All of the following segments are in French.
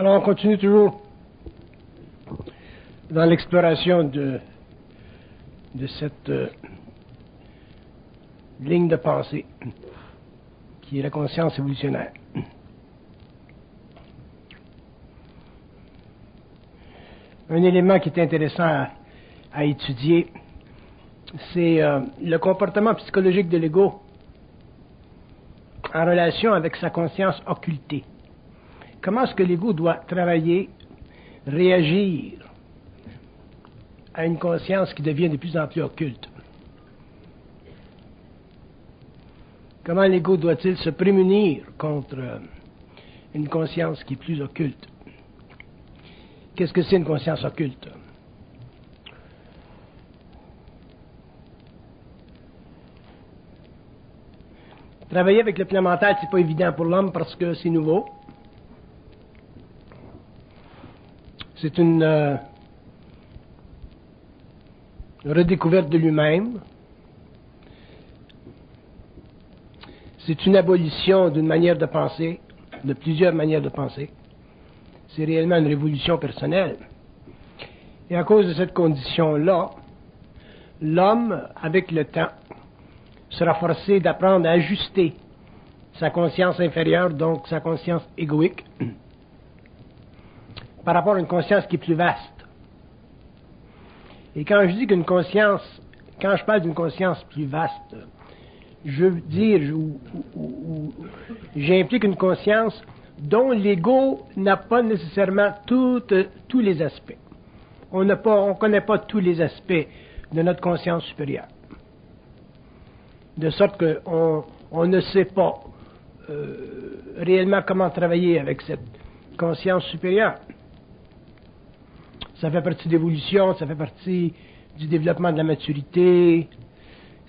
Alors, on continue toujours dans l'exploration de cette ligne de pensée qui est la conscience évolutionnaire. Un élément qui est intéressant à étudier, c'est le comportement psychologique de l'ego en relation avec sa conscience occultée. Comment est-ce que l'ego doit travailler, réagir à une conscience qui devient de plus en plus occulte? Comment l'ego doit-il se prémunir contre une conscience qui est plus occulte? Qu'est-ce que c'est une conscience occulte? Travailler avec le plan mental, c'est pas évident pour l'homme parce que c'est nouveau. C'est une redécouverte de lui-même. C'est une abolition d'une manière de penser, de plusieurs manières de penser. C'est réellement une révolution personnelle. Et à cause de cette condition-là, l'homme, avec le temps, sera forcé d'apprendre à ajuster sa conscience inférieure, donc sa conscience égoïque, par rapport à une conscience qui est plus vaste. Et quand je dis qu'une conscience, quand je parle d'une conscience plus vaste, je veux dire, j'implique une conscience dont l'ego n'a pas nécessairement tous les aspects. On ne connaît pas tous les aspects de notre conscience supérieure. De sorte qu'on ne sait pas réellement comment travailler avec cette conscience supérieure. Ça fait partie de l'évolution, ça fait partie du développement de la maturité,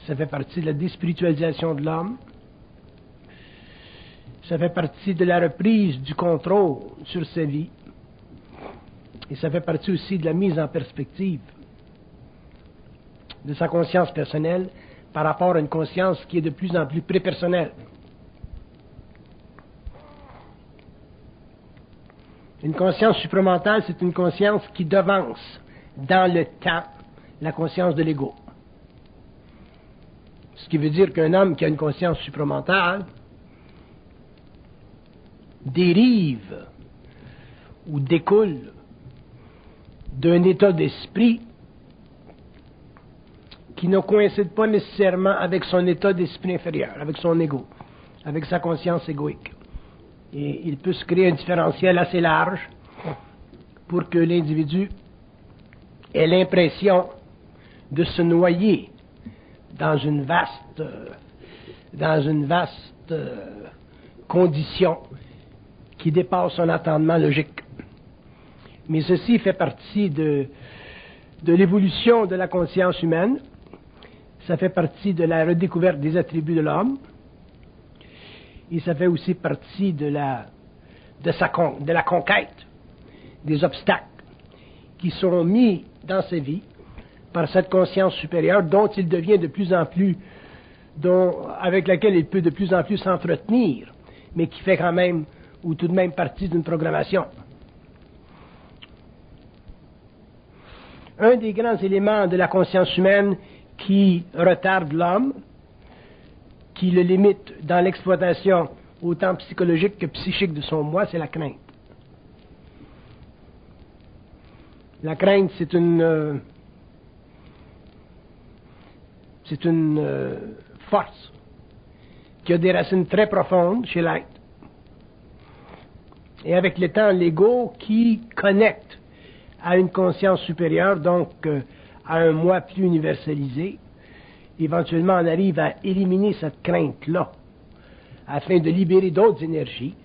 ça fait partie de la déspiritualisation de l'homme, ça fait partie de la reprise du contrôle sur sa vie, et ça fait partie aussi de la mise en perspective de sa conscience personnelle par rapport à une conscience qui est de plus en plus prépersonnelle. Une conscience supramentale, c'est une conscience qui devance dans le temps la conscience de l'ego. Ce qui veut dire qu'un homme qui a une conscience supramentale dérive ou découle d'un état d'esprit qui ne coïncide pas nécessairement avec son état d'esprit inférieur, avec son ego, avec sa conscience égoïque. Et il peut se créer un différentiel assez large pour que l'individu ait l'impression de se noyer dans une vaste condition qui dépasse son entendement logique. Mais ceci fait partie de l'évolution de la conscience humaine. Ça fait partie de la redécouverte des attributs de l'homme. Et ça fait aussi partie de la conquête des obstacles qui sont mis dans sa vie par cette conscience supérieure dont il devient de plus en plus, avec laquelle il peut de plus en plus s'entretenir, mais qui fait quand même, ou tout de même partie d'une programmation. Un des grands éléments de la conscience humaine qui retarde l'homme, qui le limite dans l'exploitation autant psychologique que psychique de son moi, c'est la crainte. La crainte, c'est une force qui a des racines très profondes chez l'être. Et avec le temps, l'ego qui connecte à une conscience supérieure, donc à un moi plus universalisé, éventuellement on arrive à éliminer cette crainte-là, afin de libérer d'autres énergies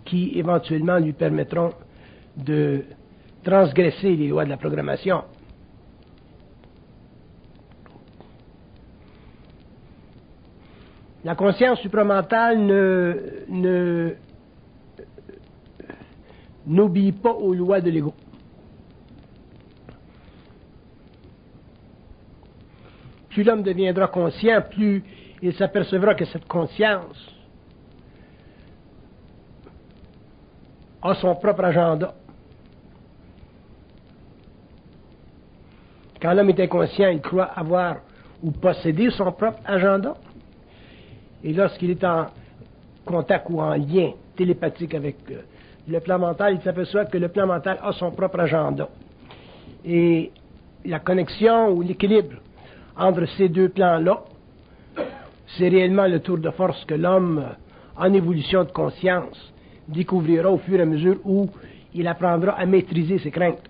qui éventuellement lui permettront de transgresser les lois de la programmation. La conscience supramentale n'obéit pas aux lois de l'ego. Plus l'homme deviendra conscient, plus il s'apercevra que cette conscience a son propre agenda. Quand l'homme est inconscient, il croit avoir ou posséder son propre agenda. Et lorsqu'il est en contact ou en lien télépathique avec le plan mental, il s'aperçoit que le plan mental a son propre agenda. Et la connexion ou l'équilibre entre ces deux plans-là, c'est réellement le tour de force que l'homme, en évolution de conscience, découvrira au fur et à mesure où il apprendra à maîtriser ses craintes.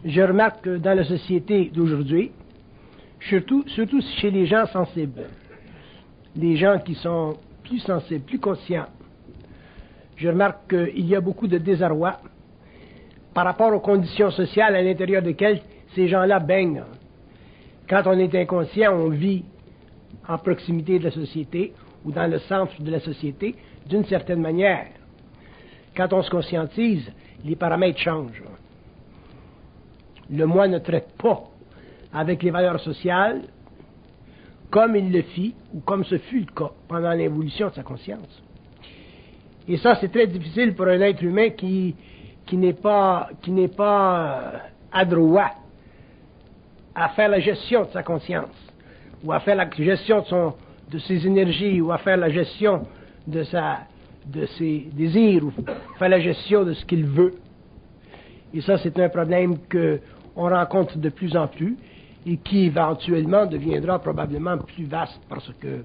Je remarque que dans la société d'aujourd'hui, surtout chez les gens sensibles, les gens qui sont plus sensibles, plus conscients, je remarque qu'il y a beaucoup de désarroi par rapport aux conditions sociales à l'intérieur desquelles ces gens-là baignent. Quand on est inconscient, on vit en proximité de la société ou dans le centre de la société d'une certaine manière. Quand on se conscientise, les paramètres changent. Le moi ne traite pas avec les valeurs sociales comme il le fit ou comme ce fut le cas pendant l'évolution de sa conscience. Et ça, c'est très difficile pour un être humain qui n'est pas adroit à faire la gestion de sa conscience, ou à faire la gestion de ses énergies, ou à faire la gestion de ses désirs, ou faire la gestion de ce qu'il veut. Et ça, c'est un problème qu'on rencontre de plus en plus et qui éventuellement deviendra probablement plus vaste parce que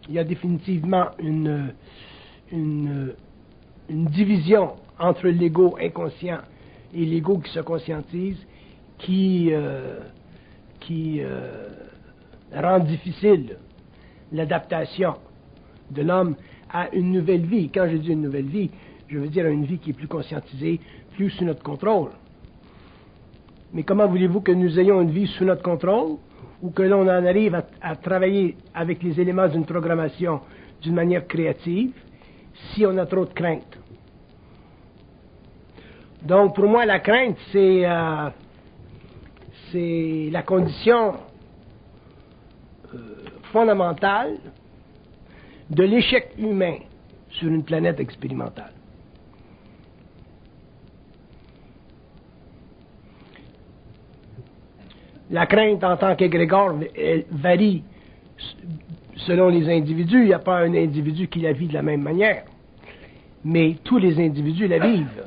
il y a définitivement une division entre l'ego inconscient et l'ego qui se conscientise qui rend difficile l'adaptation de l'homme à une nouvelle vie. Quand je dis une nouvelle vie, je veux dire une vie qui est plus conscientisée, plus sous notre contrôle. Mais comment voulez-vous que nous ayons une vie sous notre contrôle ou que l'on en arrive à travailler avec les éléments d'une programmation d'une manière créative si on a trop de crainte? Donc, pour moi, la crainte, c'est la condition fondamentale de l'échec humain sur une planète expérimentale. La crainte en tant qu'égrégore varie selon les individus. Il n'y a pas un individu qui la vit de la même manière. Mais tous les individus la vivent.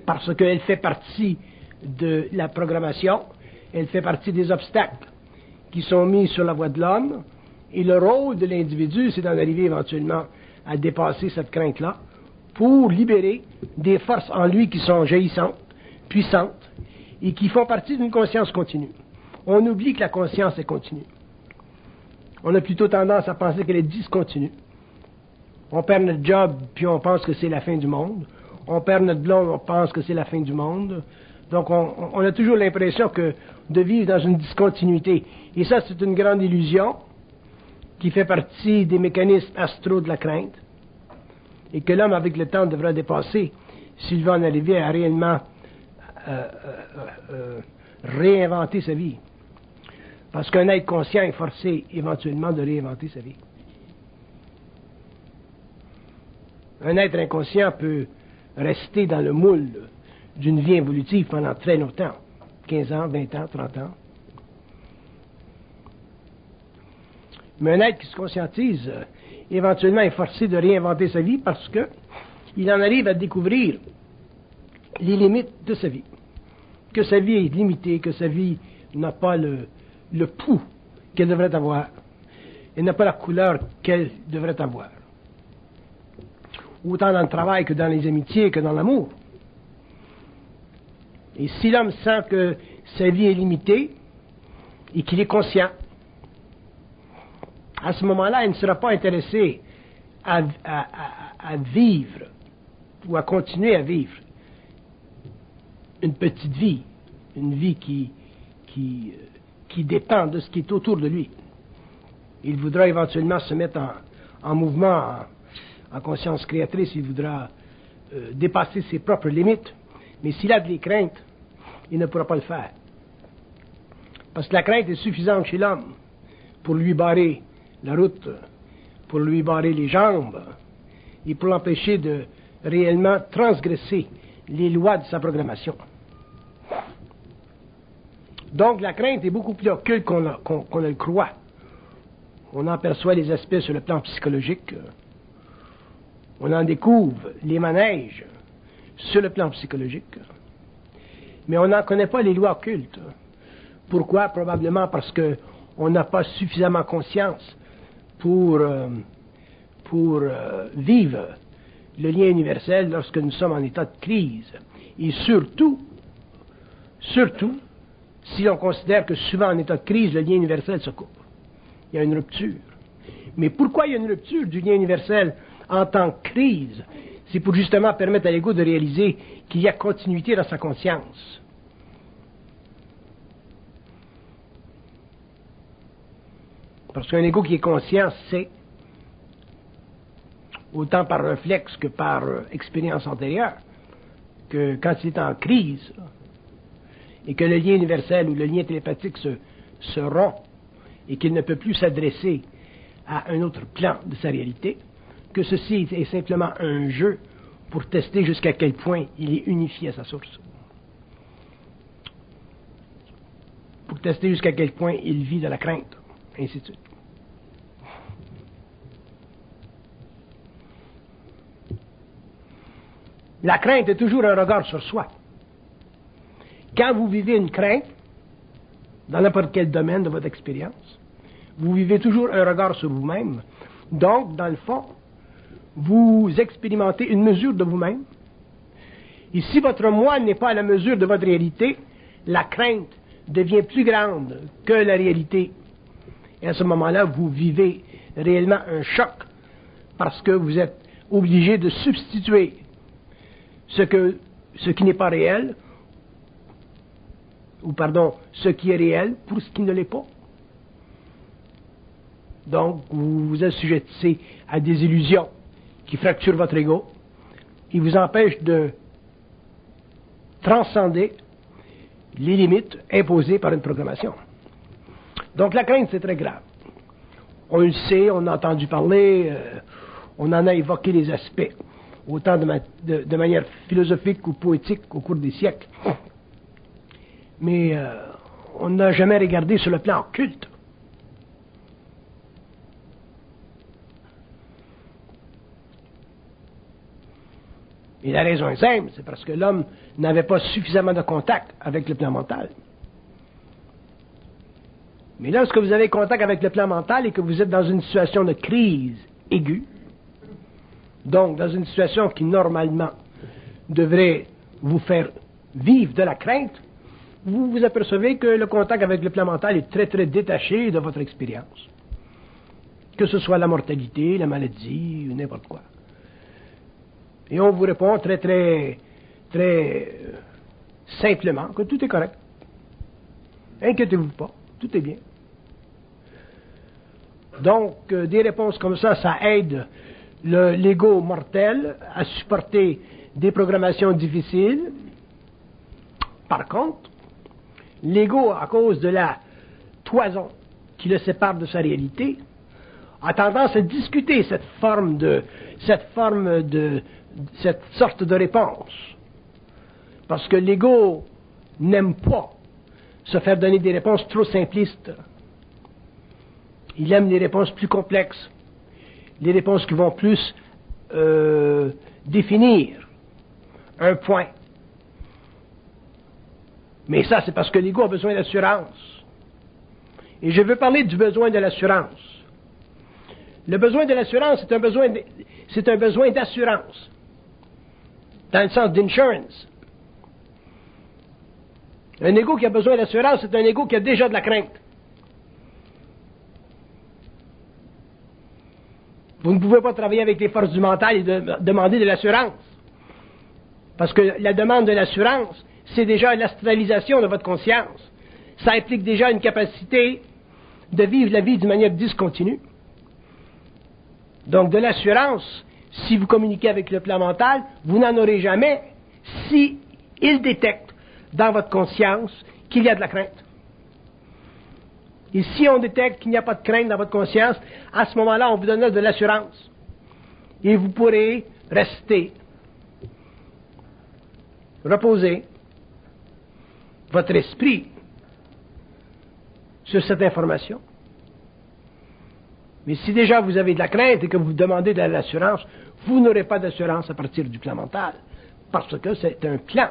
Parce qu'elle fait partie de la programmation, elle fait partie des obstacles qui sont mis sur la voie de l'homme. Et le rôle de l'individu, c'est d'en arriver éventuellement à dépasser cette crainte-là pour libérer des forces en lui qui sont jaillissantes, puissantes, et qui font partie d'une conscience continue. On oublie que la conscience est continue. On a plutôt tendance à penser qu'elle est discontinue. On perd notre job, puis on pense que c'est la fin du monde. On perd notre blonde, on pense que c'est la fin du monde. Donc on a toujours l'impression de vivre dans une discontinuité. Et ça, c'est une grande illusion qui fait partie des mécanismes astraux de la crainte et que l'homme, avec le temps, devra dépasser s'il veut en arriver à réellement réinventer sa vie. Parce qu'un être conscient est forcé éventuellement de réinventer sa vie. Un être inconscient peut rester dans le moule d'une vie évolutive pendant très longtemps, 15 ans, 20 ans, 30 ans. Mais un être qui se conscientise, éventuellement est forcé de réinventer sa vie parce que il en arrive à découvrir les limites de sa vie. Que sa vie est limitée, que sa vie n'a pas le pouls qu'elle devrait avoir. Elle n'a pas la couleur qu'elle devrait avoir. Autant dans le travail que dans les amitiés, que dans l'amour. Et si l'homme sent que sa vie est limitée et qu'il est conscient, à ce moment-là, il ne sera pas intéressé à vivre ou à continuer à vivre une petite vie, une vie qui dépend de ce qui est autour de lui. Il voudra éventuellement se mettre en mouvement, en conscience créatrice, il voudra dépasser ses propres limites, mais s'il a des craintes, il ne pourra pas le faire. Parce que la crainte est suffisante chez l'homme pour lui barrer la route pour lui barrer les jambes et pour l'empêcher de réellement transgresser les lois de sa programmation. Donc la crainte est beaucoup plus occulte qu'on ne le croit. On en perçoit les aspects sur le plan psychologique. On en découvre les manèges sur le plan psychologique. Mais on n'en connaît pas les lois occultes. Pourquoi? Probablement parce qu'on n'a pas suffisamment conscience pour vivre le lien universel lorsque nous sommes en état de crise. Et surtout, si on considère que souvent en état de crise, le lien universel se coupe. Il y a une rupture. Mais pourquoi il y a une rupture du lien universel en tant que crise? C'est pour justement permettre à l'ego de réaliser qu'il y a continuité dans sa conscience. Parce qu'un ego qui est conscient sait, autant par réflexe que par expérience antérieure, que quand il est en crise, et que le lien universel ou le lien télépathique se rompt, et qu'il ne peut plus s'adresser à un autre plan de sa réalité, que ceci est simplement un jeu pour tester jusqu'à quel point il est unifié à sa source. Pour tester jusqu'à quel point il vit de la crainte, ainsi de suite. La crainte est toujours un regard sur soi. Quand vous vivez une crainte, dans n'importe quel domaine de votre expérience, vous vivez toujours un regard sur vous-même. Donc, dans le fond, vous expérimentez une mesure de vous-même. Et si votre moi n'est pas à la mesure de votre réalité, la crainte devient plus grande que la réalité. Et à ce moment-là, vous vivez réellement un choc parce que vous êtes obligé de substituer ce qui n'est pas réel, ce qui est réel pour ce qui ne l'est pas. Donc, vous vous assujettissez à des illusions qui fracturent votre ego et vous empêchent de transcender les limites imposées par une programmation. Donc, la crainte, c'est très grave. On le sait, on a entendu parler, on en a évoqué les aspects, autant de manière philosophique ou poétique au cours des siècles. Mais on n'a jamais regardé sur le plan occulte. Et la raison est simple, c'est parce que l'homme n'avait pas suffisamment de contact avec le plan mental. Mais lorsque vous avez contact avec le plan mental et que vous êtes dans une situation de crise aiguë, donc dans une situation qui normalement devrait vous faire vivre de la crainte, vous vous apercevez que le contact avec le plan mental est très très détaché de votre expérience. Que ce soit la mortalité, la maladie, ou n'importe quoi. Et on vous répond très très très simplement que tout est correct. Inquiétez-vous pas, tout est bien. Donc, des réponses comme ça aide l'ego mortel à supporter des programmations difficiles. Par contre, l'ego, à cause de la toison qui le sépare de sa réalité, a tendance à discuter cette sorte de réponse. Parce que l'ego n'aime pas se faire donner des réponses trop simplistes. Il aime les réponses plus complexes, les réponses qui vont plus définir un point. Mais ça, c'est parce que l'ego a besoin d'assurance. Et je veux parler du besoin de l'assurance. Le besoin de l'assurance, c'est un besoin d'assurance, dans le sens d'insurance. Un ego qui a besoin d'assurance, c'est un ego qui a déjà de la crainte. Vous ne pouvez pas travailler avec les forces du mental et demander de l'assurance. Parce que la demande de l'assurance, c'est déjà l'astralisation de votre conscience. Ça implique déjà une capacité de vivre la vie d'une manière discontinue. Donc, de l'assurance, si vous communiquez avec le plan mental, vous n'en aurez jamais si il détecte dans votre conscience qu'il y a de la crainte. Et si on détecte qu'il n'y a pas de crainte dans votre conscience, à ce moment-là, on vous donnera de l'assurance. Et vous pourrez rester, reposer votre esprit sur cette information. Mais si déjà vous avez de la crainte et que vous demandez de l'assurance, vous n'aurez pas d'assurance à partir du plan mental, parce que c'est un plan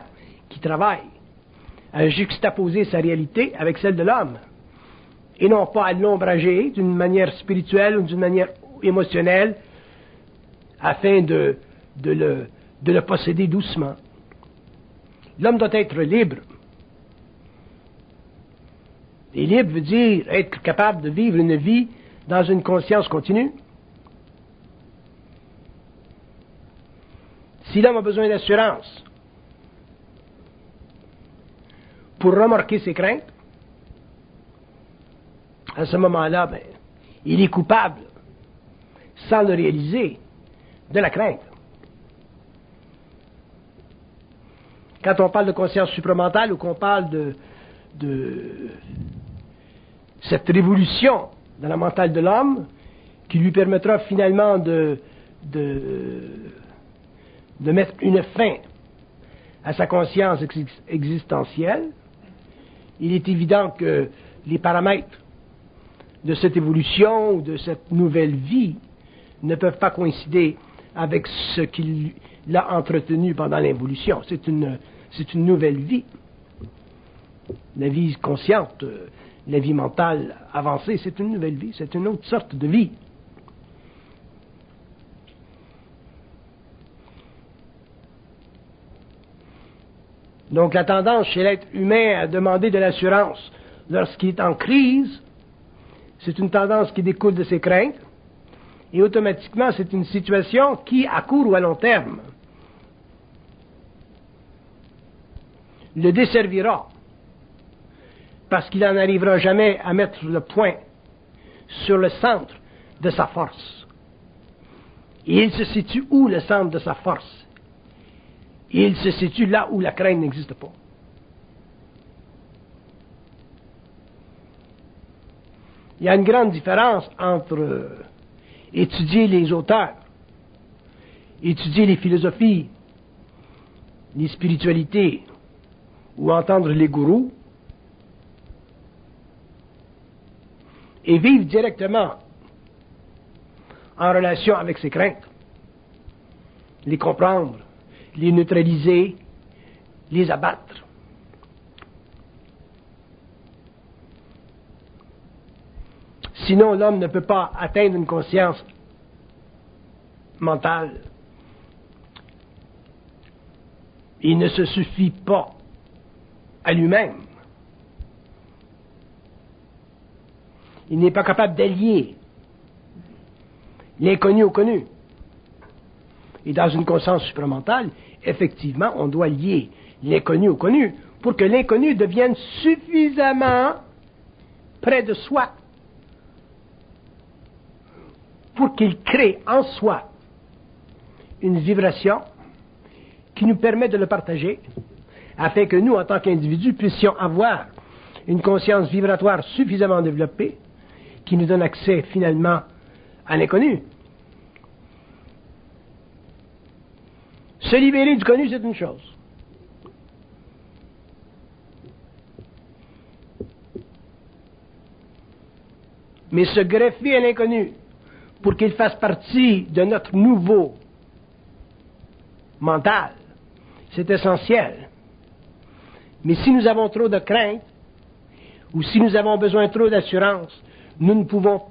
qui travaille à juxtaposer sa réalité avec celle de l'homme, et non pas à l'ombrager d'une manière spirituelle ou d'une manière émotionnelle, afin de le posséder doucement. L'homme doit être libre. Et libre veut dire être capable de vivre une vie dans une conscience continue. Si l'homme a besoin d'assurance pour remorquer ses craintes, à ce moment-là, il est coupable, sans le réaliser, de la crainte. Quand on parle de conscience supramentale ou qu'on parle de cette révolution dans la mentale de l'homme qui lui permettra finalement de mettre une fin à sa conscience existentielle, il est évident que les paramètres de cette évolution ou de cette nouvelle vie ne peuvent pas coïncider avec ce qu'il a entretenu pendant l'évolution. C'est une nouvelle vie. La vie consciente, la vie mentale avancée, c'est une nouvelle vie, c'est une autre sorte de vie. Donc la tendance chez l'être humain à demander de l'assurance lorsqu'il est en crise, c'est une tendance qui découle de ses craintes, et automatiquement c'est une situation qui, à court ou à long terme, le desservira, parce qu'il n'en arrivera jamais à mettre le point sur le centre de sa force. Et il se situe où le centre de sa force? Et il se situe là où la crainte n'existe pas. Il y a une grande différence entre étudier les auteurs, étudier les philosophies, les spiritualités, ou entendre les gourous, et vivre directement en relation avec ses craintes, les comprendre, les neutraliser, les abattre. Sinon, l'homme ne peut pas atteindre une conscience mentale. Il ne se suffit pas à lui-même. Il n'est pas capable d'allier l'inconnu au connu. Et dans une conscience supramentale, effectivement, on doit lier l'inconnu au connu pour que l'inconnu devienne suffisamment près de soi pour qu'il crée en soi une vibration qui nous permet de le partager afin que nous, en tant qu'individus, puissions avoir une conscience vibratoire suffisamment développée qui nous donne accès finalement à l'inconnu. Se libérer du connu, c'est une chose. Mais se greffer à l'inconnu pour qu'il fasse partie de notre nouveau mental, c'est essentiel. Mais si nous avons trop de crainte, ou si nous avons besoin trop d'assurance, nous ne pouvons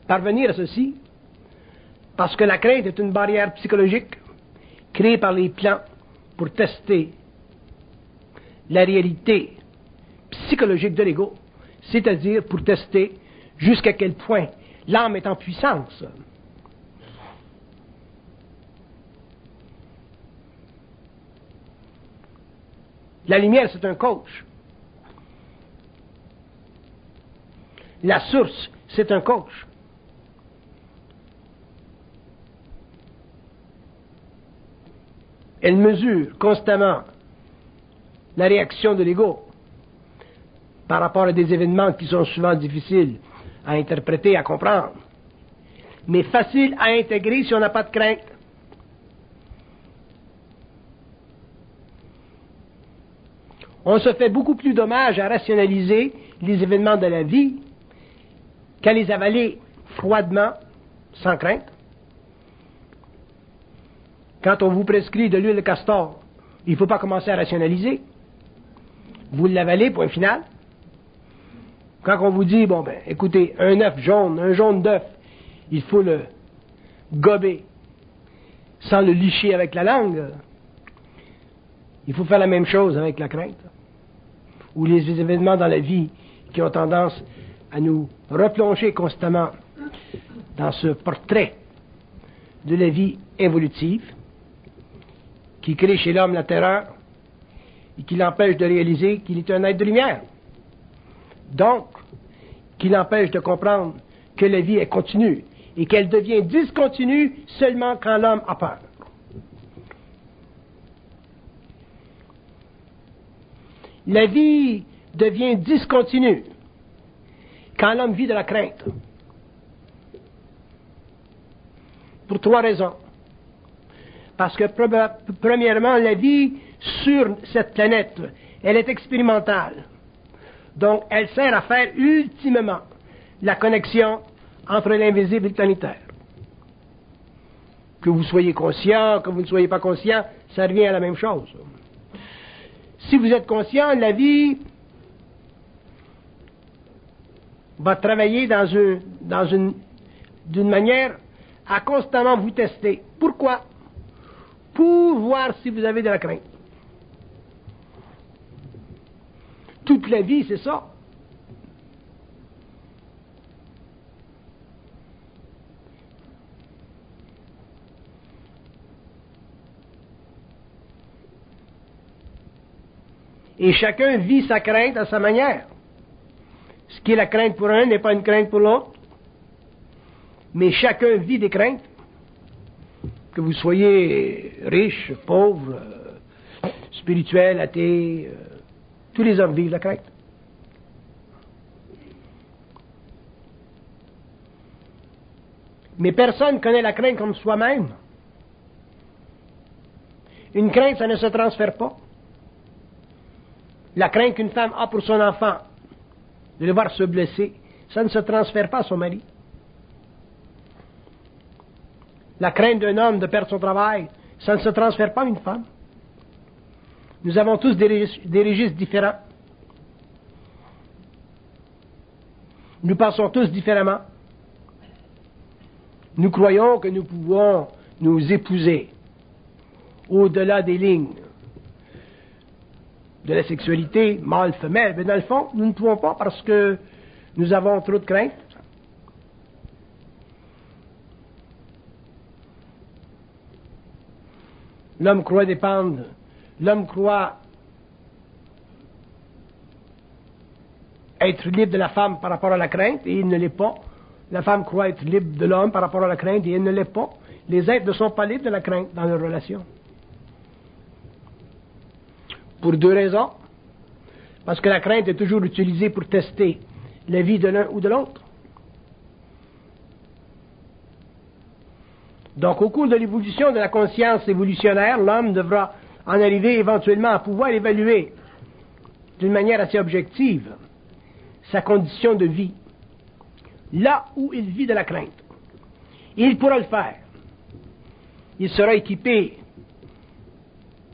parvenir à ceci, parce que la crainte est une barrière psychologique créée par les plans pour tester la réalité psychologique de l'ego, c'est-à-dire pour tester jusqu'à quel point l'âme est en puissance. La lumière, c'est un coach. La source, c'est un coach. Elle mesure constamment la réaction de l'ego par rapport à des événements qui sont souvent difficiles à interpréter, à comprendre, mais facile à intégrer si on n'a pas de crainte. On se fait beaucoup plus dommage à rationaliser les événements de la vie qu'à les avaler froidement, sans crainte. Quand on vous prescrit de l'huile de castor, il ne faut pas commencer à rationaliser. Vous l'avalez, point final. Quand on vous dit, bon ben, écoutez, un œuf jaune, un jaune d'œuf, il faut le gober sans le licher avec la langue. Il faut faire la même chose avec la crainte. Ou les événements dans la vie qui ont tendance à nous replonger constamment dans ce portrait de la vie évolutive qui crée chez l'homme la terreur et qui l'empêche de réaliser qu'il est un être de lumière. Donc, qui l'empêche de comprendre que la vie est continue et qu'elle devient discontinue seulement quand l'homme a peur. La vie devient discontinue quand l'homme vit de la crainte. Pour 3 raisons. Parce que, premièrement, la vie sur cette planète, elle est expérimentale. Donc, elle sert à faire ultimement la connexion entre l'invisible et le planétaire. Que vous soyez conscient, que vous ne soyez pas conscient, ça revient à la même chose. Si vous êtes conscient, la vie va travailler d'une manière à constamment vous tester. Pourquoi? Pour voir si vous avez de la crainte. Toute la vie, c'est ça. Et chacun vit sa crainte à sa manière. Ce qui est la crainte pour un n'est pas une crainte pour l'autre. Mais chacun vit des craintes. Que vous soyez riche, pauvre, spirituel, athée, tous les hommes vivent la crainte. Mais personne ne connaît la crainte comme soi-même. Une crainte, ça ne se transfère pas. La crainte qu'une femme a pour son enfant, de le voir se blesser, ça ne se transfère pas à son mari. La crainte d'un homme de perdre son travail, ça ne se transfère pas à une femme. Nous avons tous des registres différents. Nous pensons tous différemment. Nous croyons que nous pouvons nous épouser au-delà des lignes de la sexualité mâle-femelle. Mais dans le fond, nous ne pouvons pas parce que nous avons trop de craintes. L'homme croit dépendre. L'homme croit être libre de la femme par rapport à la crainte et il ne l'est pas. La femme croit être libre de l'homme par rapport à la crainte et elle ne l'est pas. Les êtres ne sont pas libres de la crainte dans leur relation. Pour 2 raisons. Parce que la crainte est toujours utilisée pour tester la vie de l'un ou de l'autre. Donc, au cours de l'évolution de la conscience évolutionnaire, l'homme devra en arriver éventuellement à pouvoir évaluer d'une manière assez objective sa condition de vie, là où il vit de la crainte. Et il pourra le faire. Il sera équipé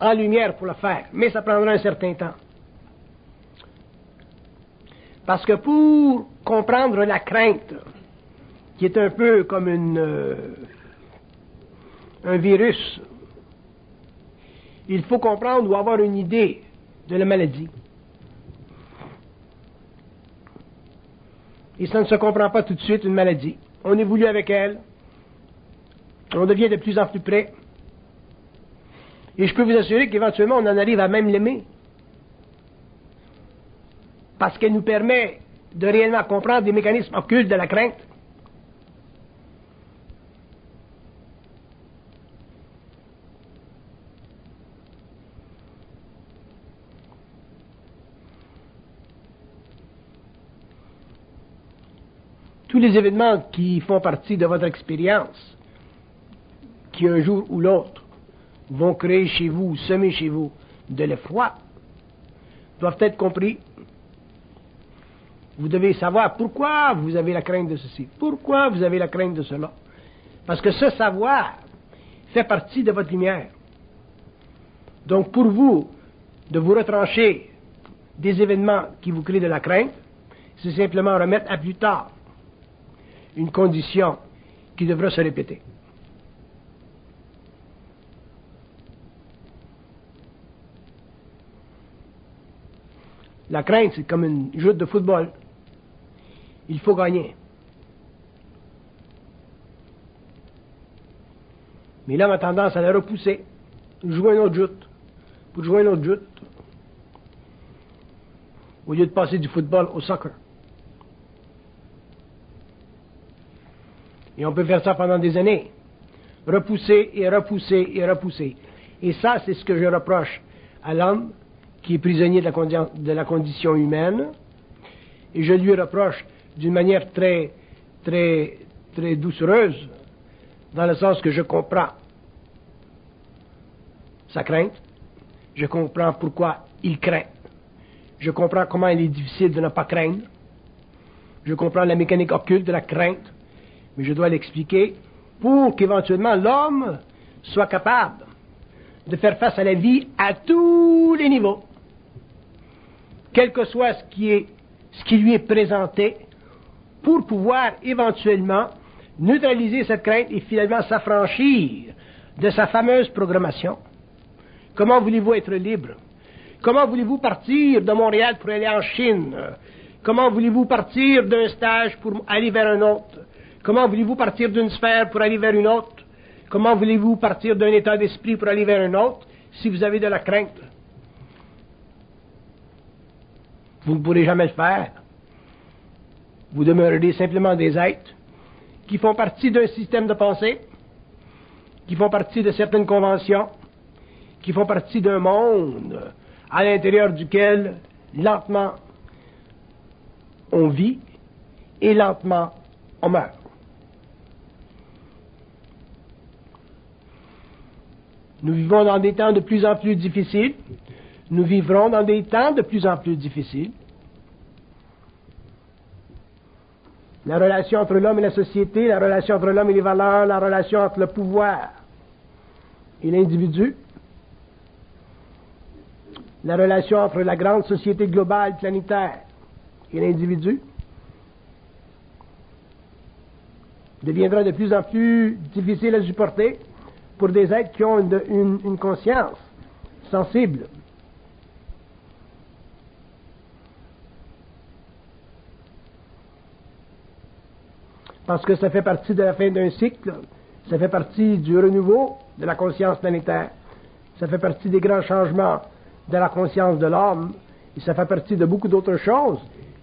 en lumière pour le faire, mais ça prendra un certain temps. Parce que pour comprendre la crainte, qui est un peu comme un virus, il faut comprendre ou avoir une idée de la maladie. Et ça ne se comprend pas tout de suite, une maladie. On évolue avec elle, on devient de plus en plus près. Et je peux vous assurer qu'éventuellement, on en arrive à même l'aimer. Parce qu'elle nous permet de réellement comprendre des mécanismes occultes de la crainte. tous les événements qui font partie de votre expérience, qui un jour ou l'autre vont créer chez vous, semer chez vous de l'effroi, doivent être compris. Vous devez savoir pourquoi vous avez la crainte de ceci, pourquoi vous avez la crainte de cela. Parce que ce savoir fait partie de votre lumière. Donc pour vous, de vous retrancher des événements qui vous créent de la crainte, c'est simplement remettre à plus tard une condition qui devra se répéter. La crainte, c'est comme une joute de football. Il faut gagner. Mais l'homme a tendance à la repousser. Jouer une autre joute. Pour jouer une autre joute. Au lieu de passer du football au soccer. Et on peut faire ça pendant des années. Repousser et repousser et repousser. Et ça, c'est ce que je reproche à l'homme qui est prisonnier de la condition humaine. Et je lui reproche d'une manière très, très, très doucereuse, dans le sens que je comprends sa crainte, je comprends pourquoi il craint, je comprends comment il est difficile de ne pas craindre, je comprends la mécanique occulte de la crainte, mais je dois l'expliquer pour qu'éventuellement l'homme soit capable de faire face à la vie à tous les niveaux, quel que soit ce qui lui est présenté, pour pouvoir éventuellement neutraliser cette crainte et finalement s'affranchir de sa fameuse programmation. Comment voulez-vous être libre? Comment voulez-vous partir de Montréal pour aller en Chine? Comment voulez-vous partir d'un stage pour aller vers un autre? Comment voulez-vous partir d'une sphère pour aller vers une autre? Comment voulez-vous partir d'un état d'esprit pour aller vers un autre si vous avez de la crainte? Vous ne pourrez jamais le faire. Vous demeurerez simplement des êtres qui font partie d'un système de pensée, qui font partie de certaines conventions, qui font partie d'un monde à l'intérieur duquel, lentement, on vit et lentement, on meurt. Nous vivons dans des temps de plus en plus difficiles. Nous vivrons dans des temps de plus en plus difficiles. La relation entre l'homme et la société, la relation entre l'homme et les valeurs, la relation entre le pouvoir et l'individu, la relation entre la grande société globale planétaire et l'individu deviendra de plus en plus difficile à supporter pour des êtres qui ont une conscience sensible. Parce que ça fait partie de la fin d'un cycle, ça fait partie du renouveau de la conscience planétaire, ça fait partie des grands changements de la conscience de l'homme, et ça fait partie de beaucoup d'autres choses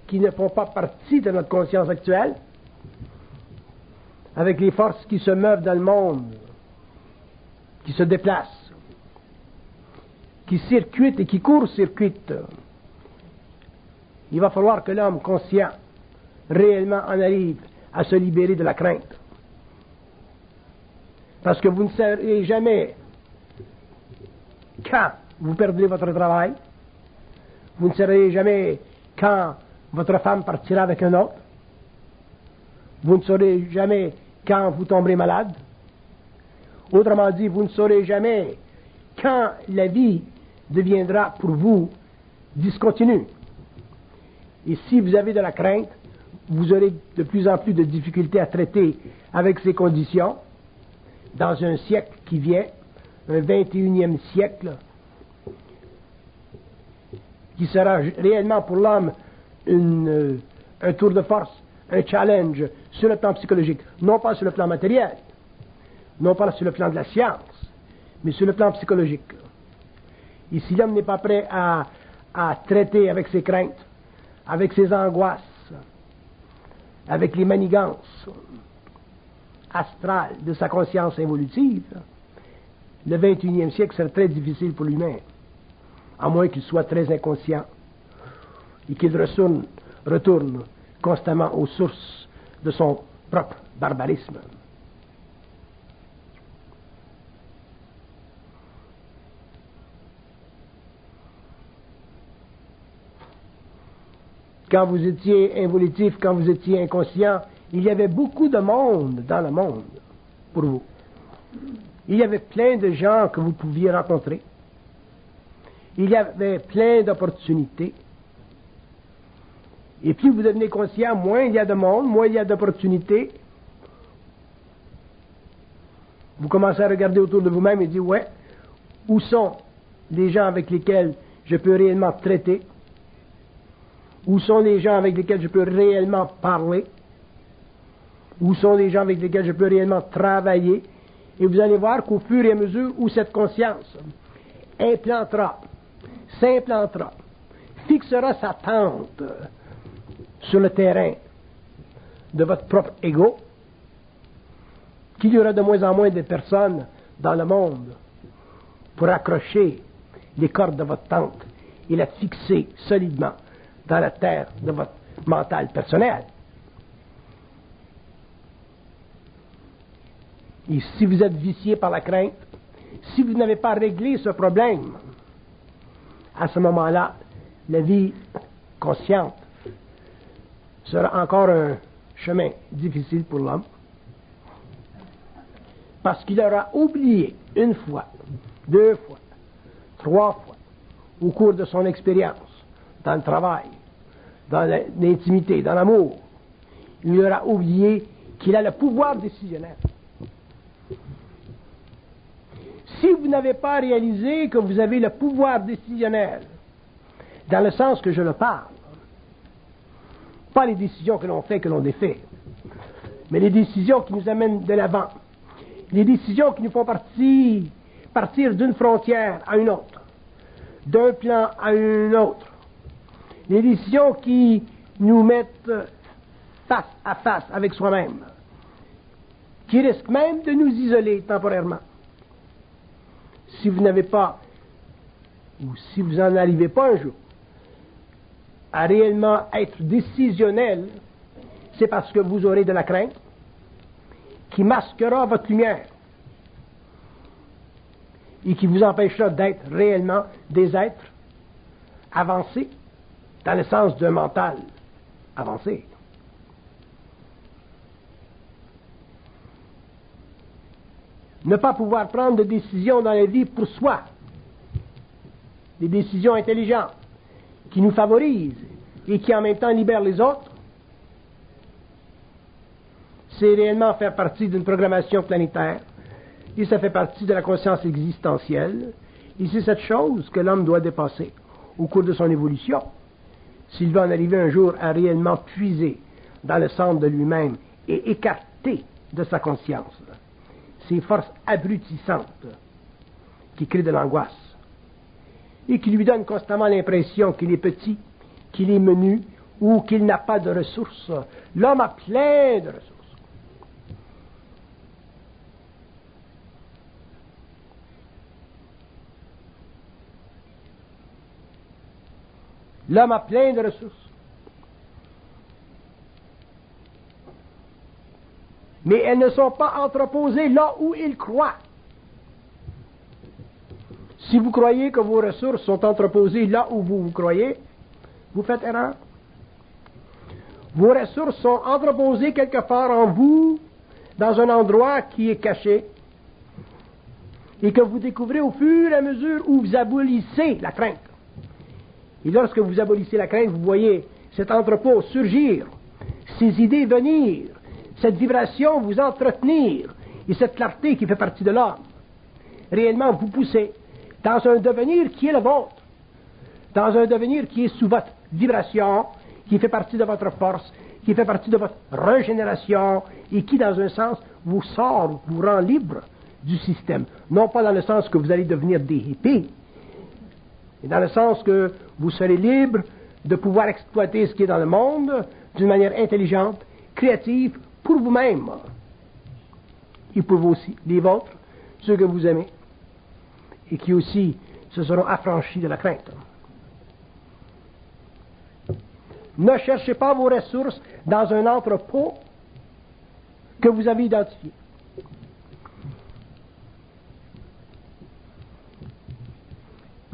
qui ne font pas partie de notre conscience actuelle, avec les forces qui se meuvent dans le monde, qui se déplacent, qui circuitent et qui court-circuitent. Il va falloir que l'homme conscient réellement en arrive à se libérer de la crainte. Parce que vous ne saurez jamais quand vous perdrez votre travail, vous ne saurez jamais quand votre femme partira avec un autre, vous ne saurez jamais quand vous tomberez malade. Autrement dit, vous ne saurez jamais quand la vie deviendra pour vous discontinue. Et si vous avez de la crainte, vous aurez de plus en plus de difficultés à traiter avec ces conditions dans un siècle qui vient, un 21e siècle, qui sera réellement pour l'homme un tour de force, un challenge sur le plan psychologique, non pas sur le plan matériel, non pas sur le plan de la science, mais sur le plan psychologique. Et si l'homme n'est pas prêt à traiter avec ses craintes, avec ses angoisses, avec les manigances astrales de sa conscience évolutive, le 21e siècle serait très difficile pour lui-même, à moins qu'il soit très inconscient et qu'il retourne constamment aux sources de son propre barbarisme. Quand vous étiez involutif, quand vous étiez inconscient, il y avait beaucoup de monde dans le monde pour vous. Il y avait plein de gens que vous pouviez rencontrer. Il y avait plein d'opportunités. Et plus vous devenez conscient, moins il y a de monde, moins il y a d'opportunités. Vous commencez à regarder autour de vous-même et dire, ouais, où sont les gens avec lesquels je peux réellement traiter? Où sont les gens avec lesquels je peux réellement parler? Où sont les gens avec lesquels je peux réellement travailler? Et vous allez voir qu'au fur et à mesure où cette conscience s'implantera, fixera sa tente sur le terrain de votre propre ego, qu'il y aura de moins en moins de personnes dans le monde pour accrocher les cordes de votre tente et la fixer solidement dans la terre de votre mental personnel. Et si vous êtes vicié par la crainte, si vous n'avez pas réglé ce problème, à ce moment-là, la vie consciente sera encore un chemin difficile pour l'homme, parce qu'il aura oublié une fois, 2 fois, 3 fois, au cours de son expérience, dans le travail, dans l'intimité, dans l'amour, il aura oublié qu'il a le pouvoir décisionnel. Si vous n'avez pas réalisé que vous avez le pouvoir décisionnel, dans le sens que je le parle, pas les décisions que l'on fait, que l'on défait, mais les décisions qui nous amènent de l'avant, les décisions qui nous font partir d'une frontière à une autre, d'un plan à un autre, les décisions qui nous mettent face à face avec soi-même, qui risquent même de nous isoler temporairement. Si vous n'avez pas, ou si vous n'en arrivez pas un jour, à réellement être décisionnel, c'est parce que vous aurez de la crainte qui masquera votre lumière et qui vous empêchera d'être réellement des êtres avancés, dans le sens d'un mental avancé. Ne pas pouvoir prendre de décisions dans la vie pour soi, des décisions intelligentes, qui nous favorisent et qui en même temps libèrent les autres, c'est réellement faire partie d'une programmation planétaire, et ça fait partie de la conscience existentielle, et c'est cette chose que l'homme doit dépasser au cours de son évolution, s'il va en arriver un jour à réellement puiser dans le centre de lui-même et écarter de sa conscience ces forces abrutissantes qui créent de l'angoisse et qui lui donnent constamment l'impression qu'il est petit, qu'il est menu ou qu'il n'a pas de ressources. L'homme a plein de ressources. L'homme a plein de ressources. Mais elles ne sont pas entreposées là où il croit. Si vous croyez que vos ressources sont entreposées là où vous croyez, vous faites erreur. Vos ressources sont entreposées quelque part en vous, dans un endroit qui est caché, et que vous découvrez au fur et à mesure où vous abolissez la crainte. Et lorsque vous abolissez la crainte, vous voyez cet entrepôt surgir, ces idées venir, cette vibration vous entretenir, et cette clarté qui fait partie de l'homme. Réellement, vous poussez dans un devenir qui est le vôtre, dans un devenir qui est sous votre vibration, qui fait partie de votre force, qui fait partie de votre régénération, et qui, dans un sens, vous sort, vous rend libre du système. Non pas dans le sens que vous allez devenir des hippies, mais dans le sens que vous serez libre de pouvoir exploiter ce qui est dans le monde d'une manière intelligente, créative, pour vous-même et pour vous aussi, les vôtres, ceux que vous aimez, et qui aussi se seront affranchis de la crainte. Ne cherchez pas vos ressources dans un entrepôt que vous avez identifiées.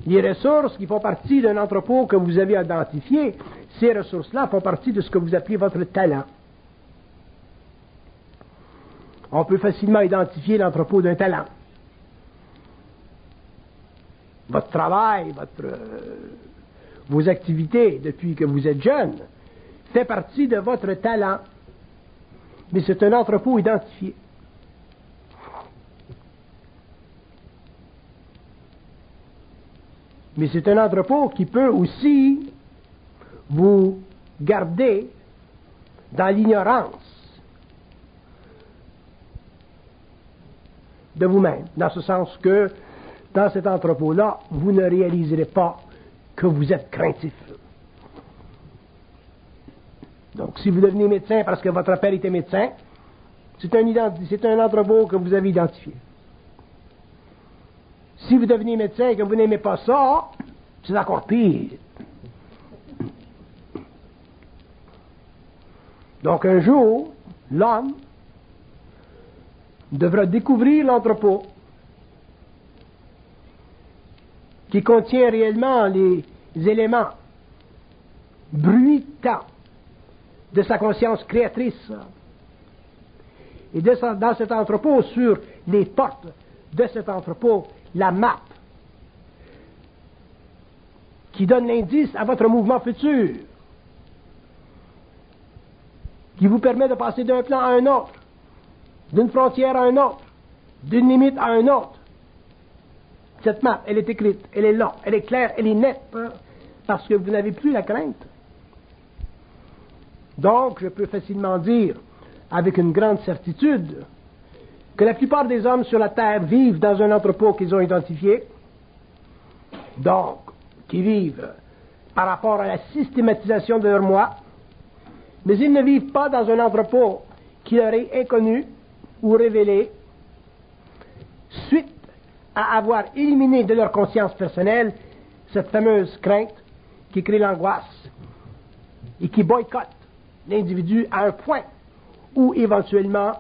Les ressources qui font partie d'un entrepôt que vous avez identifié, ces ressources-là font partie de ce que vous appelez votre talent. On peut facilement identifier l'entrepôt d'un talent. Votre travail, vos activités depuis que vous êtes jeune fait partie de votre talent, mais c'est un entrepôt identifié. Mais c'est un entrepôt qui peut aussi vous garder dans l'ignorance de vous-même, dans ce sens que dans cet entrepôt-là, vous ne réaliserez pas que vous êtes craintif. Donc, si vous devenez médecin parce que votre père était médecin, c'est un entrepôt que vous avez identifié. Si vous devenez médecin et que vous n'aimez pas ça, c'est encore pire. Donc, un jour, l'homme devra découvrir l'entrepôt qui contient réellement les éléments bruitants de sa conscience créatrice. Et dans cet entrepôt, sur les portes de cet entrepôt, la map qui donne l'indice à votre mouvement futur, qui vous permet de passer d'un plan à un autre, d'une frontière à un autre, d'une limite à un autre. Cette map, elle est écrite, elle est là, elle est claire, elle est nette, parce que vous n'avez plus la crainte. Donc, je peux facilement dire, avec une grande certitude, que la plupart des hommes sur la Terre vivent dans un entrepôt qu'ils ont identifié, donc, qui vivent par rapport à la systématisation de leur moi, mais ils ne vivent pas dans un entrepôt qui leur est inconnu ou révélé, suite à avoir éliminé de leur conscience personnelle cette fameuse crainte qui crée l'angoisse et qui boycotte l'individu à un point où éventuellement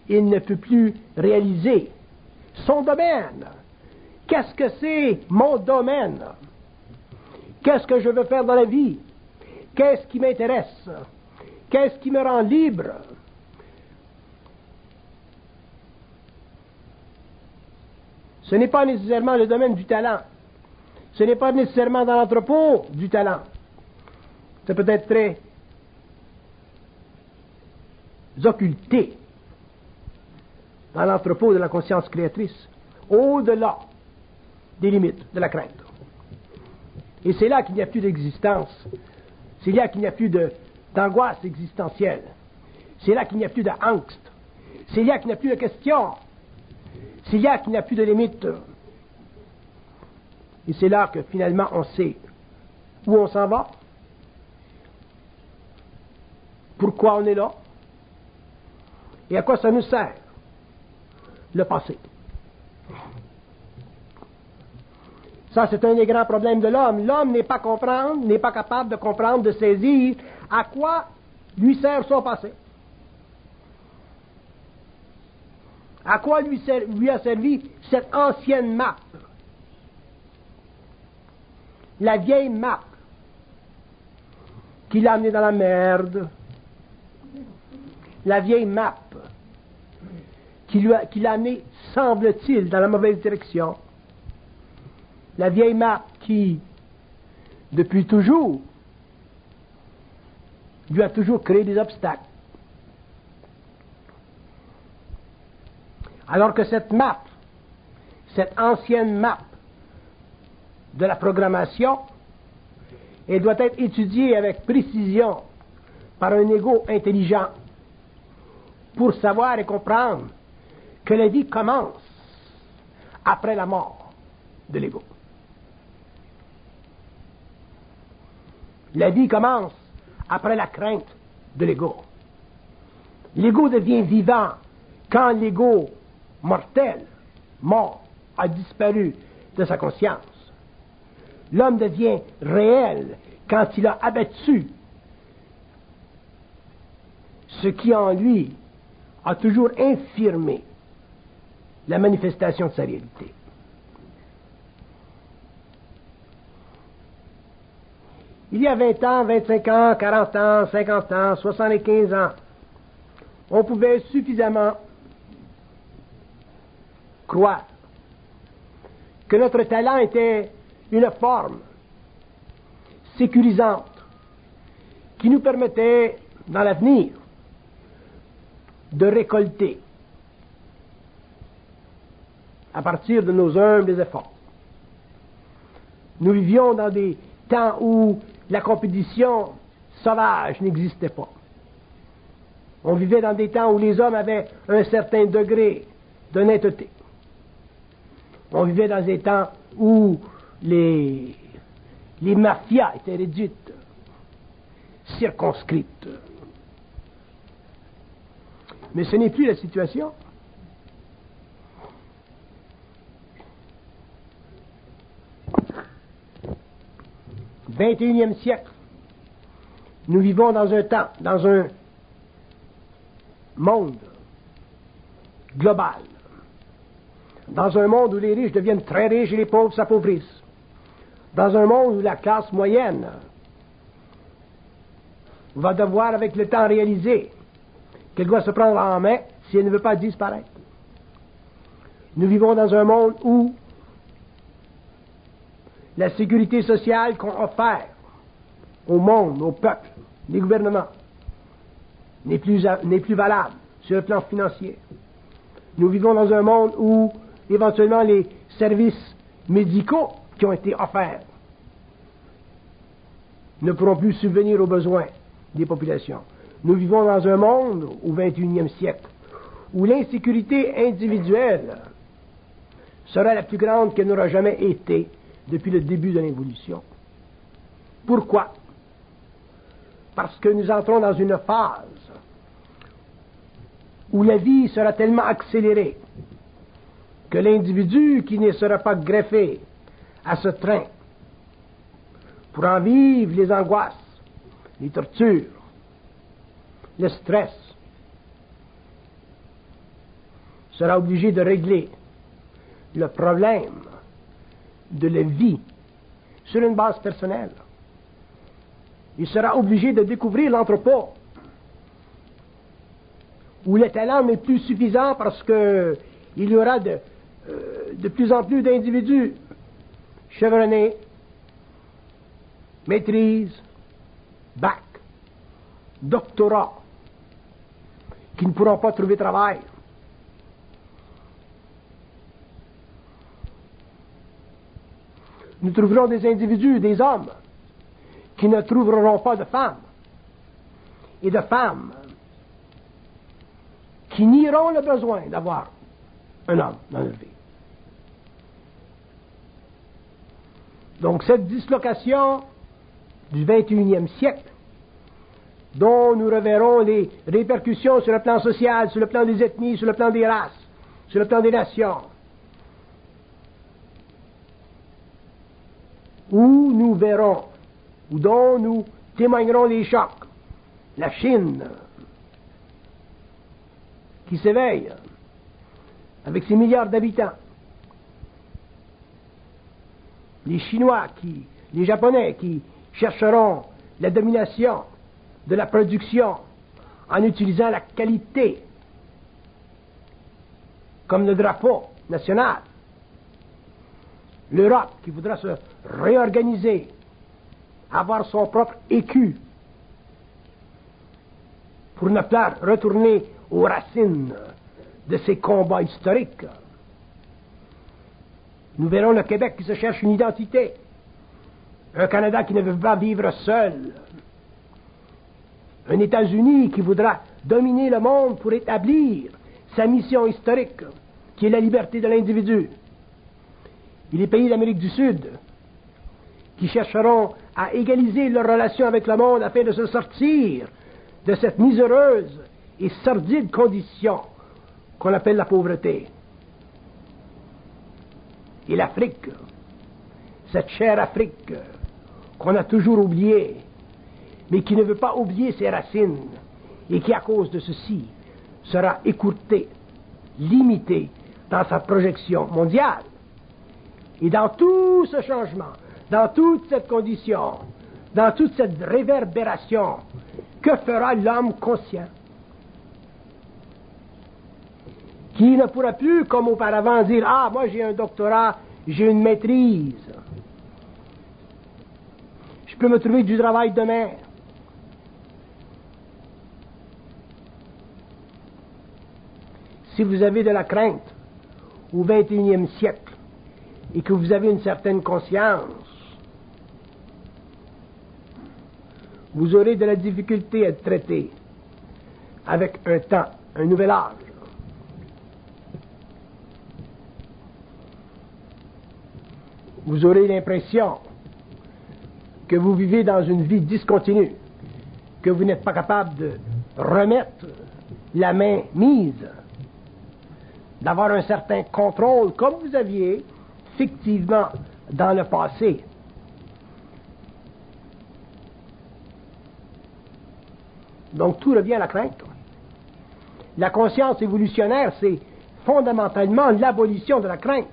il ne peut plus réaliser son domaine. Qu'est-ce que c'est mon domaine? Qu'est-ce que je veux faire dans la vie? Qu'est-ce qui m'intéresse? Qu'est-ce qui me rend libre? Ce n'est pas nécessairement le domaine du talent. Ce n'est pas nécessairement dans l'entrepôt du talent. C'est peut-être très occulté dans l'entrepôt de la conscience créatrice, au-delà des limites de la crainte. Et c'est là qu'il n'y a plus d'existence. C'est là qu'il n'y a plus d'angoisse existentielle. C'est là qu'il n'y a plus d'angst. C'est là qu'il n'y a plus de questions. C'est là qu'il n'y a plus de limites. Et c'est là que finalement on sait où on s'en va, pourquoi on est là, et à quoi ça nous sert, le passé. Ça, c'est un des grands problèmes de l'homme. L'homme n'est pas capable de comprendre, de saisir à quoi lui sert son passé. À quoi lui a servi cette ancienne map? La vieille map qui l'a amené dans la merde. La vieille map qui l'a amené, semble-t-il, dans la mauvaise direction. La vieille map qui, depuis toujours, lui a toujours créé des obstacles. Alors que cette map, cette ancienne map de la programmation, elle doit être étudiée avec précision par un ego intelligent pour savoir et comprendre que la vie commence après la mort de l'ego. La vie commence après la crainte de l'ego. L'ego devient vivant quand l'ego mortel, mort, a disparu de sa conscience. L'homme devient réel quand il a abattu ce qui en lui a toujours infirmé la manifestation de sa réalité. Il y a 20 ans, 25 ans, 40 ans, 50 ans, 75 ans, on pouvait suffisamment croire que notre talent était une forme sécurisante qui nous permettait, dans l'avenir, de récolter à partir de nos humbles efforts. Nous vivions dans des temps où la compétition sauvage n'existait pas. On vivait dans des temps où les hommes avaient un certain degré d'honnêteté. On vivait dans des temps où les mafias étaient réduites, circonscrites. Mais ce n'est plus la situation. Au XXIe siècle, nous vivons dans un temps, dans un monde global, dans un monde où les riches deviennent très riches et les pauvres s'appauvrissent, dans un monde où la classe moyenne va devoir avec le temps réaliser qu'elle doit se prendre en main si elle ne veut pas disparaître. Nous vivons dans un monde où la sécurité sociale qu'on offre au monde, au peuple, les gouvernements, n'est plus valable sur le plan financier. Nous vivons dans un monde où, éventuellement, les services médicaux qui ont été offerts ne pourront plus subvenir aux besoins des populations. Nous vivons dans un monde, au XXIe siècle, où l'insécurité individuelle sera la plus grande qu'elle n'aura jamais été depuis le début de l'évolution. Pourquoi? Parce que nous entrons dans une phase où la vie sera tellement accélérée que l'individu qui ne sera pas greffé à ce train pour en vivre les angoisses, les tortures, le stress, sera obligé de régler le problème de la vie sur une base personnelle. Il sera obligé de découvrir l'entrepôt où le talent n'est plus suffisant parce que il y aura de plus en plus d'individus chevronnés, maîtrise, bac, doctorat, qui ne pourront pas trouver travail. Nous trouverons des individus, des hommes, qui ne trouveront pas de femmes, et de femmes qui nieront le besoin d'avoir un homme dans leur vie. Donc cette dislocation du XXIe siècle, dont nous reverrons les répercussions sur le plan social, sur le plan des ethnies, sur le plan des races, sur le plan des nations, où nous verrons, ou dont nous témoignerons les chocs, la Chine qui s'éveille avec ses milliards d'habitants, les Chinois, les Japonais qui chercheront la domination de la production en utilisant la qualité comme le drapeau national, l'Europe qui voudra se réorganiser, avoir son propre écu pour ne pas retourner aux racines de ces combats historiques. Nous verrons le Québec qui se cherche une identité, un Canada qui ne veut pas vivre seul, un États-Unis qui voudra dominer le monde pour établir sa mission historique, qui est la liberté de l'individu, et les pays d'Amérique du Sud qui chercheront à égaliser leurs relations avec le monde afin de se sortir de cette miséreuse et sordide condition qu'on appelle la pauvreté. Et l'Afrique, cette chère Afrique qu'on a toujours oubliée, mais qui ne veut pas oublier ses racines et qui, à cause de ceci, sera écourté, limité dans sa projection mondiale. Et dans tout ce changement, dans toute cette condition, dans toute cette réverbération, que fera l'homme conscient? Qui ne pourra plus, comme auparavant, dire « Ah, moi j'ai un doctorat, j'ai une maîtrise. Je peux me trouver du travail demain. » Si vous avez de la crainte au XXIe siècle et que vous avez une certaine conscience, vous aurez de la difficulté à être traité avec un temps, un nouvel âge. Vous aurez l'impression que vous vivez dans une vie discontinue, que vous n'êtes pas capable de remettre la main mise, d'avoir un certain contrôle comme vous aviez fictivement dans le passé. Donc tout revient à la crainte. La conscience évolutionnaire, c'est fondamentalement l'abolition de la crainte.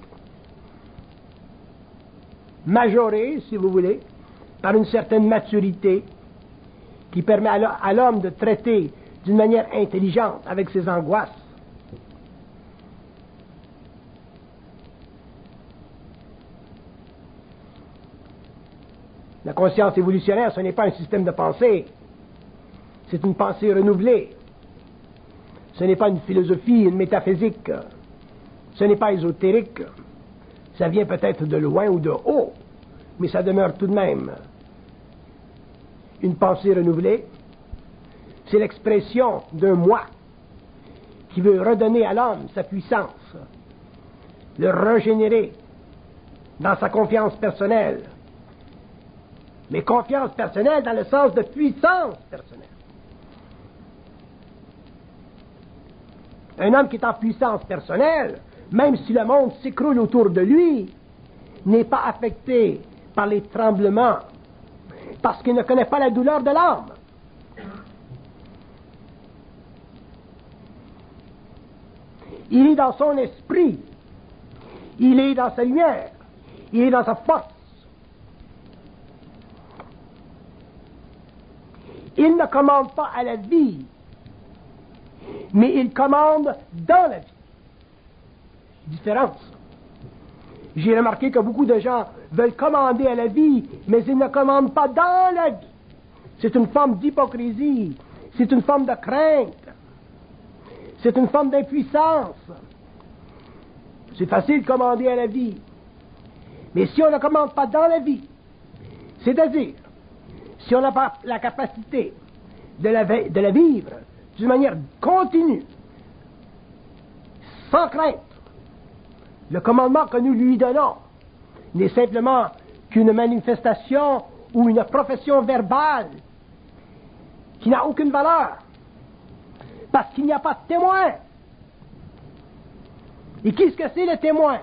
Majorée, si vous voulez, par une certaine maturité qui permet à l'homme de traiter d'une manière intelligente avec ses angoisses. La conscience évolutionnaire, ce n'est pas un système de pensée, c'est une pensée renouvelée. Ce n'est pas une philosophie, une métaphysique, ce n'est pas ésotérique. Ça vient peut-être de loin ou de haut, mais ça demeure tout de même une pensée renouvelée. C'est l'expression d'un moi qui veut redonner à l'homme sa puissance, le régénérer dans sa confiance personnelle. Mais confiance personnelle dans le sens de puissance personnelle. Un homme qui est en puissance personnelle, même si le monde s'écroule autour de lui, n'est pas affecté par les tremblements, parce qu'il ne connaît pas la douleur de l'âme. Il est dans son esprit, il est dans sa lumière, il est dans sa force. Il ne commande pas à la vie, mais il commande dans la vie. Différence. J'ai remarqué que beaucoup de gens veulent commander à la vie, mais ils ne commandent pas dans la vie. C'est une forme d'hypocrisie, c'est une forme de crainte, c'est une forme d'impuissance. C'est facile de commander à la vie, mais si on ne commande pas dans la vie, c'est-à-dire si on n'a pas la capacité de la vivre d'une manière continue, sans crainte, le commandement que nous lui donnons n'est simplement qu'une manifestation ou une profession verbale qui n'a aucune valeur, parce qu'il n'y a pas de témoin. Et qu'est-ce que c'est le témoin?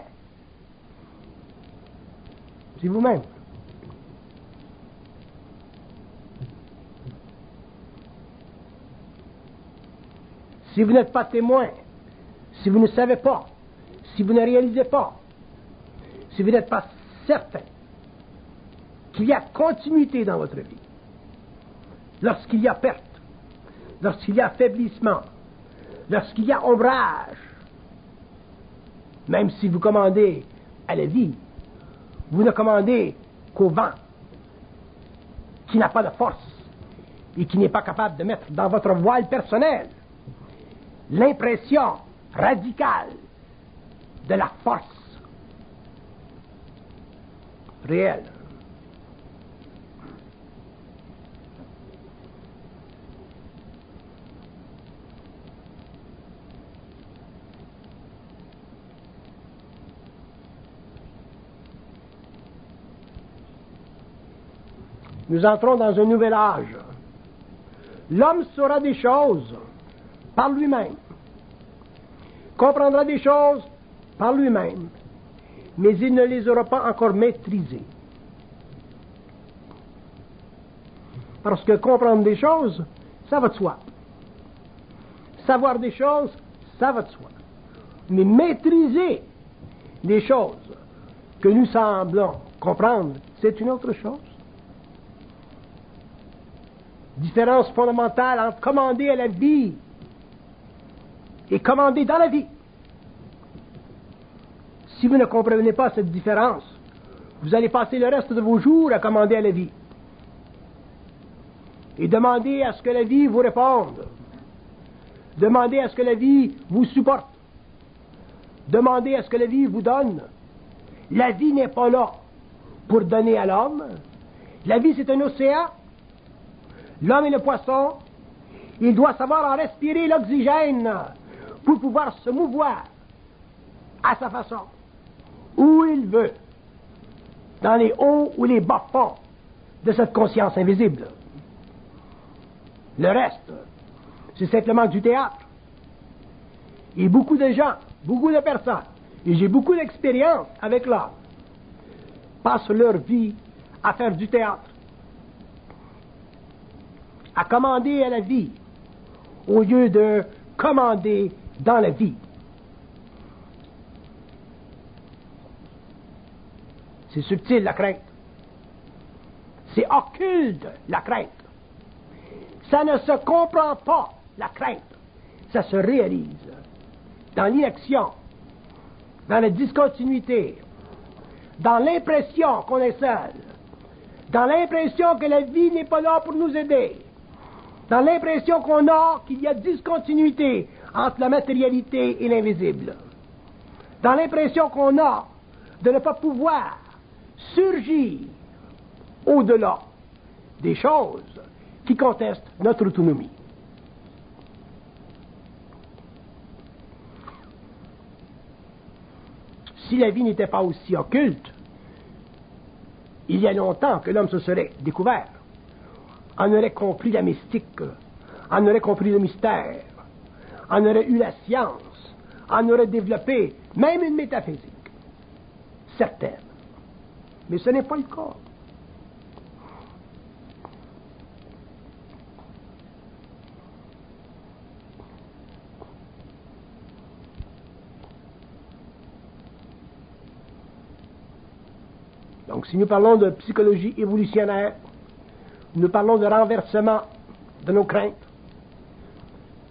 C'est vous-même. Si vous n'êtes pas témoin, si vous ne savez pas, si vous ne réalisez pas, si vous n'êtes pas certain qu'il y a continuité dans votre vie, lorsqu'il y a perte, lorsqu'il y a affaiblissement, lorsqu'il y a ombrage, même si vous commandez à la vie, vous ne commandez qu'au vent, qui n'a pas de force et qui n'est pas capable de mettre dans votre voile personnel l'impression radicale de la force réelle. Nous entrons dans un nouvel âge. L'homme saura des choses par lui-même, comprendra des choses par lui-même, mais il ne les aura pas encore maîtrisées. Parce que comprendre des choses, ça va de soi. Savoir des choses, ça va de soi. Mais maîtriser les choses que nous semblons comprendre, c'est une autre chose. Différence fondamentale entre commander à la vie et commander dans la vie. Si vous ne comprenez pas cette différence, vous allez passer le reste de vos jours à commander à la vie et demander à ce que la vie vous réponde. Demandez à ce que la vie vous supporte. Demandez à ce que la vie vous donne. La vie n'est pas là pour donner à l'homme. La vie, c'est un océan. L'homme est le poisson. Il doit savoir en respirer l'oxygène pour pouvoir se mouvoir à sa façon, où il veut, dans les hauts ou les bas fonds de cette conscience invisible. Le reste, c'est simplement du théâtre. Et beaucoup de gens, beaucoup de personnes, et j'ai beaucoup d'expérience avec l'art, passent leur vie à faire du théâtre, à commander à la vie, au lieu de commander dans la vie. C'est subtil, la crainte. C'est occulte, la crainte. Ça ne se comprend pas, la crainte. Ça se réalise dans l'inaction, dans la discontinuité, dans l'impression qu'on est seul, dans l'impression que la vie n'est pas là pour nous aider, dans l'impression qu'on a qu'il y a discontinuité entre la matérialité et l'invisible, dans l'impression qu'on a de ne pas pouvoir surgir au-delà des choses qui contestent notre autonomie. Si la vie n'était pas aussi occulte, il y a longtemps que l'homme se serait découvert, en aurait compris la mystique, en aurait compris le mystère, en aurait eu la science, en aurait développé même une métaphysique, certaine. Mais ce n'est pas le cas. Donc, si nous parlons de psychologie évolutionnaire, nous parlons de renversement de nos craintes,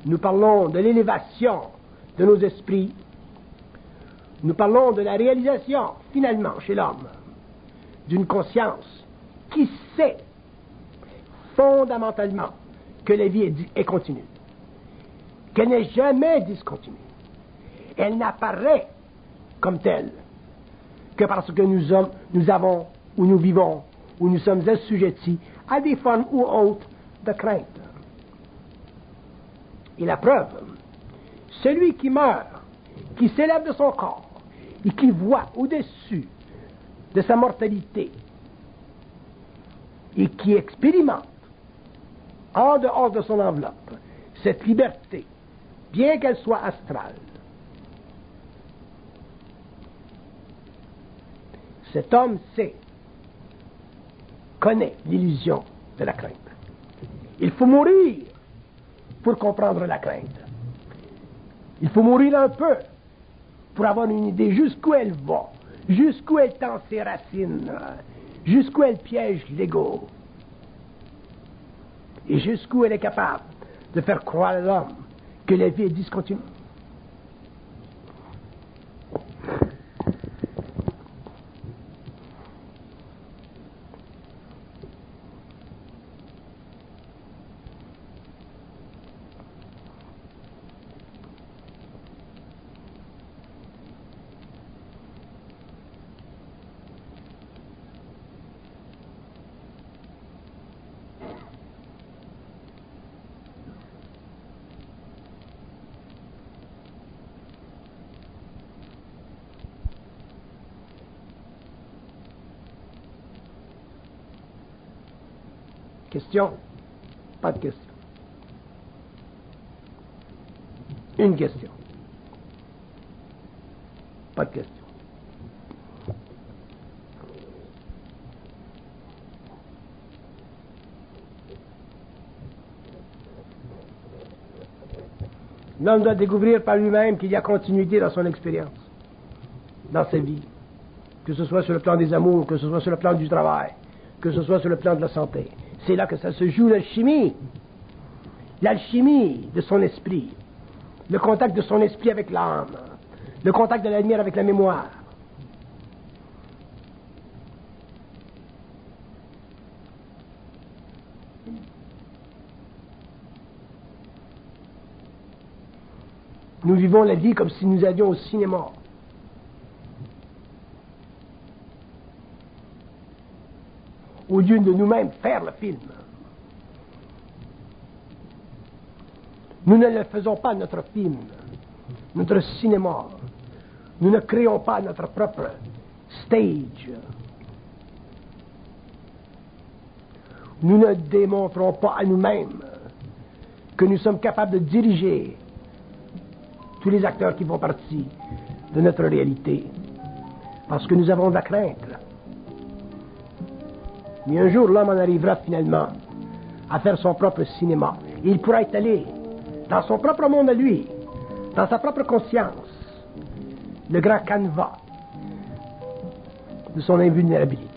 nous parlons de l'élévation de nos esprits, nous parlons de la réalisation, finalement, chez l'homme, d'une conscience qui sait fondamentalement que la vie est continue, qu'elle n'est jamais discontinue. Elle n'apparaît comme telle que parce que nous avons, ou nous vivons, ou nous sommes assujettis à des formes ou autres de crainte. Et la preuve, celui qui meurt, qui s'élève de son corps, et qui voit au-dessus de sa mortalité, et qui expérimente, en dehors de son enveloppe, cette liberté, bien qu'elle soit astrale, cet homme connaît l'illusion de la crainte. Il faut mourir pour comprendre la crainte. Il faut mourir un peu pour avoir une idée jusqu'où elle va, jusqu'où elle tend ses racines, jusqu'où elle piège l'ego, et jusqu'où elle est capable de faire croire à l'homme que la vie est discontinue. Question? Pas de question. Une question. Pas de question. L'homme doit découvrir par lui-même qu'il y a continuité dans son expérience, dans sa vie, que ce soit sur le plan des amours, que ce soit sur le plan du travail, que ce soit sur le plan de la santé. C'est là que ça se joue, l'alchimie de son esprit, le contact de son esprit avec l'âme, le contact de la lumière avec la mémoire. Nous vivons la vie comme si nous allions au cinéma. Au lieu de nous-mêmes faire le film. Nous ne le faisons pas notre film, notre cinéma. Nous ne créons pas notre propre stage. Nous ne démontrons pas à nous-mêmes que nous sommes capables de diriger tous les acteurs qui font partie de notre réalité, parce que nous avons de la crainte. Mais un jour, l'homme en arrivera finalement à faire son propre cinéma. Et il pourra étaler dans son propre monde à lui, dans sa propre conscience, le grand canevas de son invulnérabilité.